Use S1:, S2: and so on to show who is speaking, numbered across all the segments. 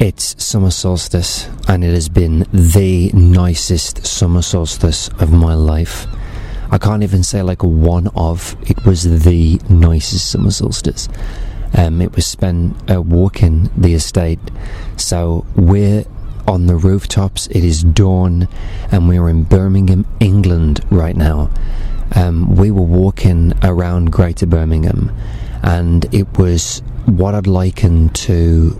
S1: It's summer solstice, and it has been the nicest summer solstice of my life. I can't even say like a one of. It was the nicest summer solstice. It was spent walking the estate. So we're on the rooftops. It is dawn, and we're in Birmingham, England right now. We were walking around Greater Birmingham, and it was what I'd liken to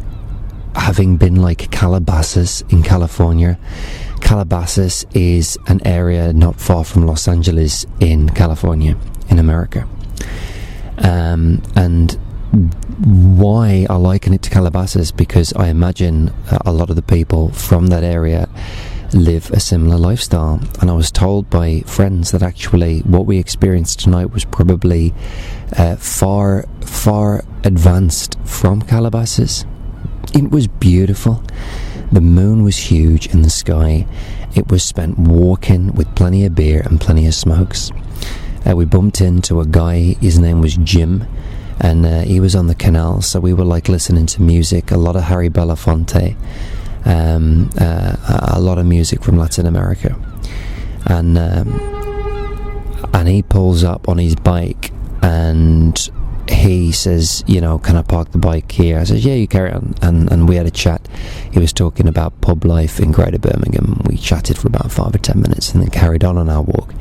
S1: having been like Calabasas in California. Calabasas is an area not far from Los Angeles in California, in America. And why I liken it to Calabasas, because I imagine a lot of the people from that area live a similar lifestyle. And I was told by friends that actually what we experienced tonight was probably far advanced from Calabasas. It was beautiful. The moon was huge in the sky. It was spent walking with plenty of beer and plenty of smokes. We bumped into a guy, his name was Jim, and he was on the canal, so we were like listening to music, a lot of Harry Belafonte, a lot of music from Latin America. And he pulls up on his bike, and he says, can I park the bike here? I says, yeah, you carry on. And we had a chat. He was talking about pub life in Greater Birmingham. We chatted for about 5 or 10 minutes and then carried on our walk.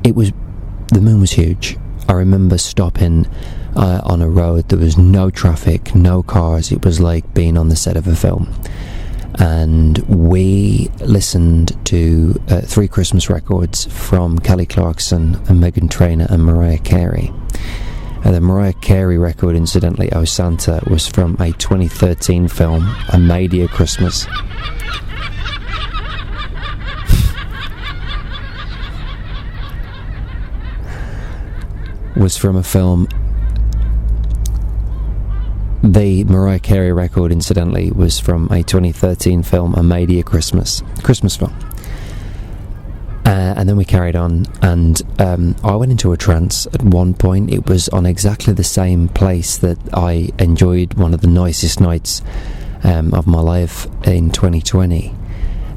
S1: The moon was huge. I remember stopping on a road. There was no traffic, no cars. It was like being on the set of a film. And we listened to 3 Christmas records from Kelly Clarkson and Meghan Trainor and Mariah Carey. The Mariah Carey record, incidentally, Oh Santa, was from a 2013 film, A Mayday Christmas. Was from a film. The Mariah Carey record, incidentally, was from a 2013 film, A Mayday Christmas film. And then we carried on, and I went into a trance at one point. It was on exactly the same place that I enjoyed one of the nicest nights of my life in 2020.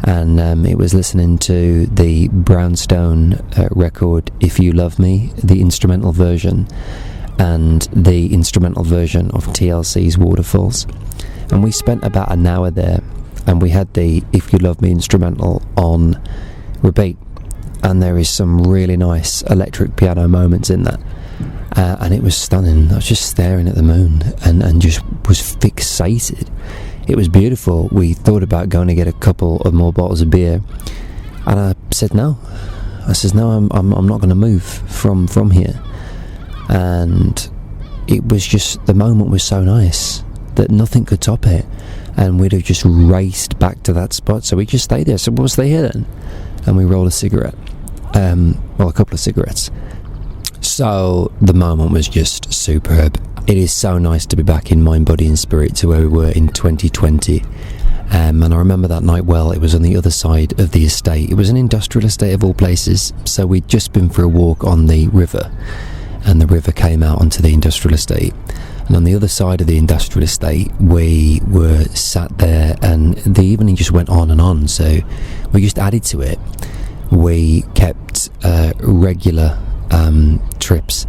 S1: And it was listening to the Brownstone record, If You Love Me, the instrumental version, and the instrumental version of TLC's Waterfalls. And we spent about an hour there, and we had the If You Love Me instrumental on repeat. And there is some really nice electric piano moments in that, and it was stunning. I was just staring at the moon and just was fixated. It was beautiful. We thought about going to get a couple of more bottles of beer, and I said no. I says no, I'm not going to move from here. And it was just, the moment was so nice that nothing could top it, and we'd have just raced back to that spot. So we just stayed there. So we'll stay here then. And we rolled a cigarette, a couple of cigarettes. So the moment was just superb. It is so nice to be back in mind, body and spirit to where we were in 2020. And I remember that night well. It was on the other side of the estate. It was an industrial estate of all places. So we'd just been for a walk on the river, and the river came out onto the industrial estate. And on the other side of the industrial estate, we were sat there, and the evening just went on and on. So we just added to it. We kept regular trips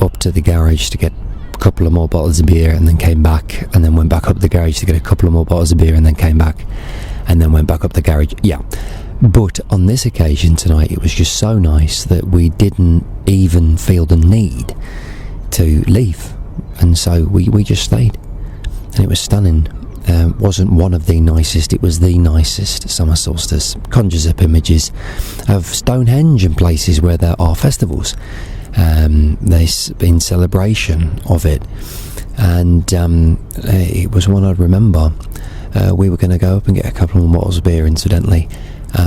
S1: up to the garage to get a couple of more bottles of beer, and then came back, and then went back up the garage to get a couple of more bottles of beer, and then came back, and then went back up the garage. Yeah. But on this occasion tonight, it was just so nice that we didn't even feel the need to leave. And so we just stayed, and it was stunning. Wasn't one of the nicest, it was the nicest summer solstice. Conjures up images of Stonehenge and places where there are festivals. There's been celebration of it, and it was one I'd remember. We were going to go up and get a couple more bottles of beer, incidentally,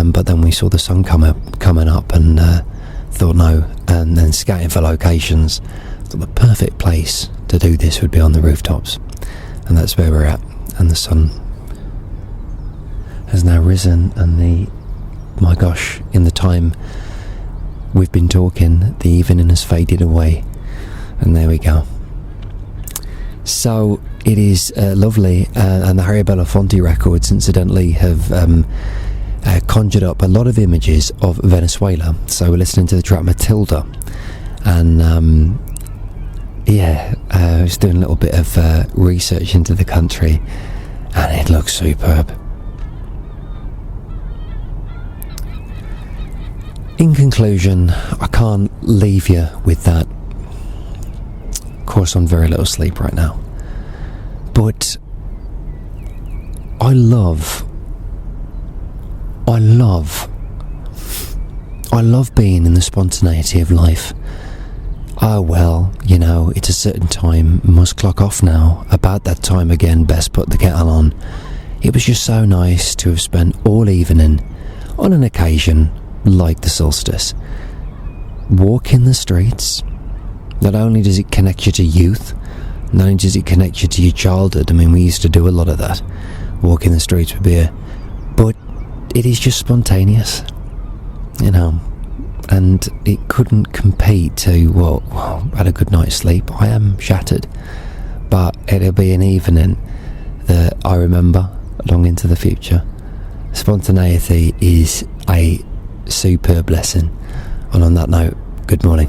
S1: but then we saw the sun coming up, and thought no, and then scouting for locations. Thought the perfect place to do this would be on the rooftops, and that's where we're at. And the sun has now risen, and in the time we've been talking, the evening has faded away, and there we go. So it is lovely, and the Harry Belafonte records, incidentally, have conjured up a lot of images of Venezuela. So we're listening to the track Matilda, and I was doing a little bit of research into the country, and it looks superb. In conclusion, I can't leave you with that. Of course, on very little sleep right now, but I love being in the spontaneity of life. Oh well, you know, it's a certain time, must clock off now. About that time again, best put the kettle on. It was just so nice to have spent all evening on an occasion like the solstice. Walking the streets, not only does it connect you to youth, not only does it connect you to your childhood. I mean, we used to do a lot of that, walking the streets with beer, but it is just spontaneous, you know, and it couldn't compete to, well, had a good night's sleep. I am shattered, but it'll be an evening that I remember long into the future. Spontaneity is a superb lesson. And on that note, good morning.